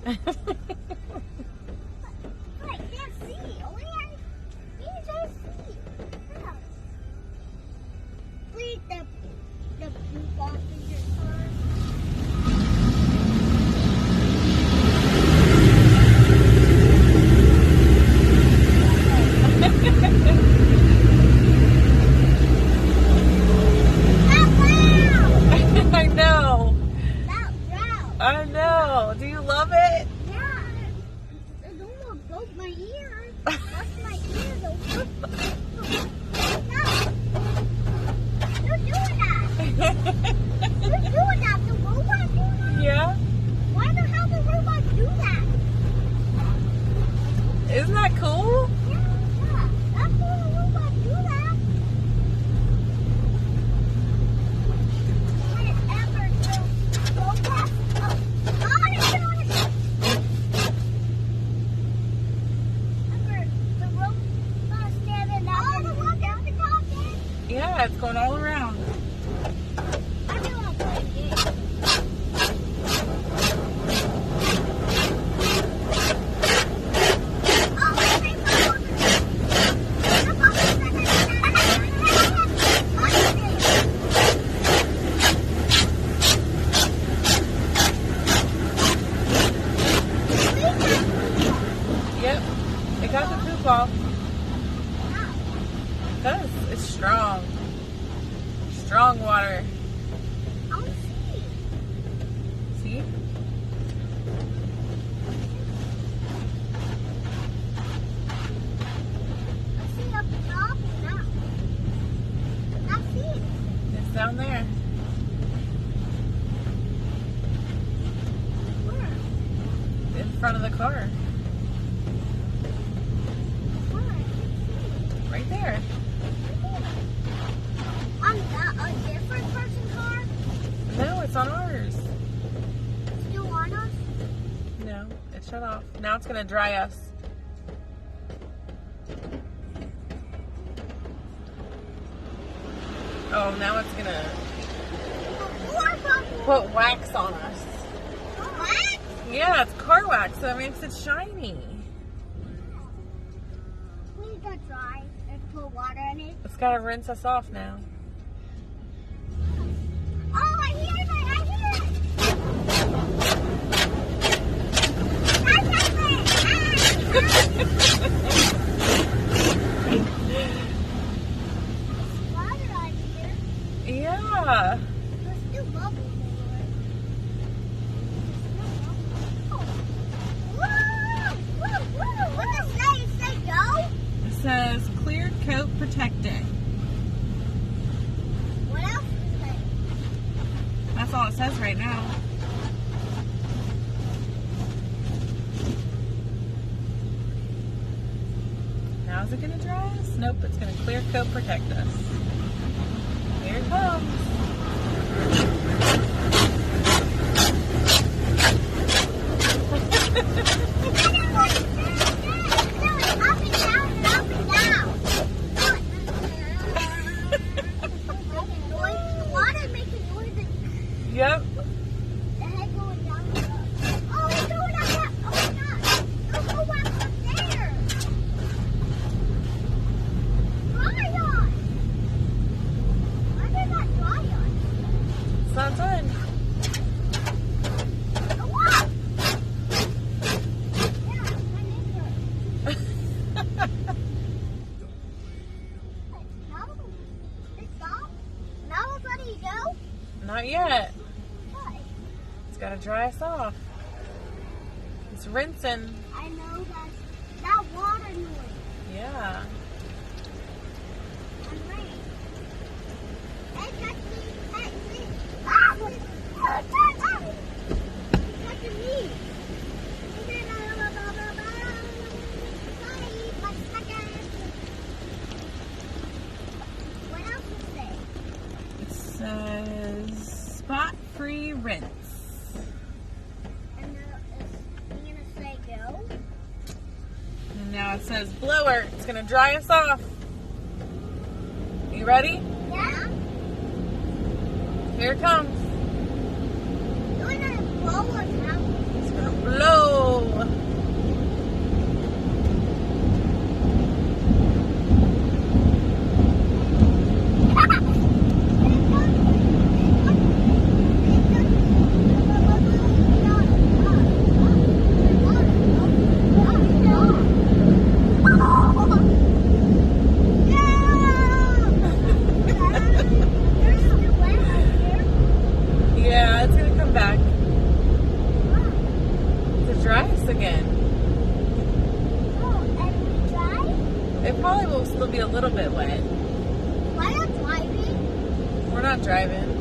But I can't see. Only I can't see. Yeah. Please, the poop off in your car. I know. Loud. I know. Do you love it? Yeah. It almost broke my ear. Watch my ears open. No. You're doing that. You're doing that. The robot doing that? Yeah. Why the hell the robot do that? Isn't that cool? Yeah. That's why the robot do that. When it ever do robot. Oh, it's on it. Ever the robot standing up. Oh, the one down the top there. Yeah, it's going all around. I really want to play a game. Yep. It got the poop off. Because it's strong. Strong water. See? It's down there. In front of the car. Right there. On a different person's car? No, it's on ours. Still on us? No, it shut off. Now it's going to dry us. Oh, now it's going to put wax on us. What? Yeah, it's car wax, so it makes it shiny. We need to dry and put water in it. It's got to rinse us off now. Oh, I hear it! I hear it! That's water on here. Yeah. There's still bubbles everywhere. What does it say? It say go? It says clear coat protecting. What else does it say? That's all it says right now. Now is it going to dry us? Nope, it's going to clear coat protect us. Here it comes. Yep. It's not done. Not yet. It's got to dry us off. It's rinsing. I know that water noise. Yeah. I'm ready. Hey, touch me. Touch me. Ah! Touching me. What else does it say? It says spot-free rinse. And now it's going to say go. And now it says blower. It's going to dry us off. You ready? Yeah. Here it comes. You're going to blow us out. It's going to blow be a little bit wet. Why not driving? We're not driving.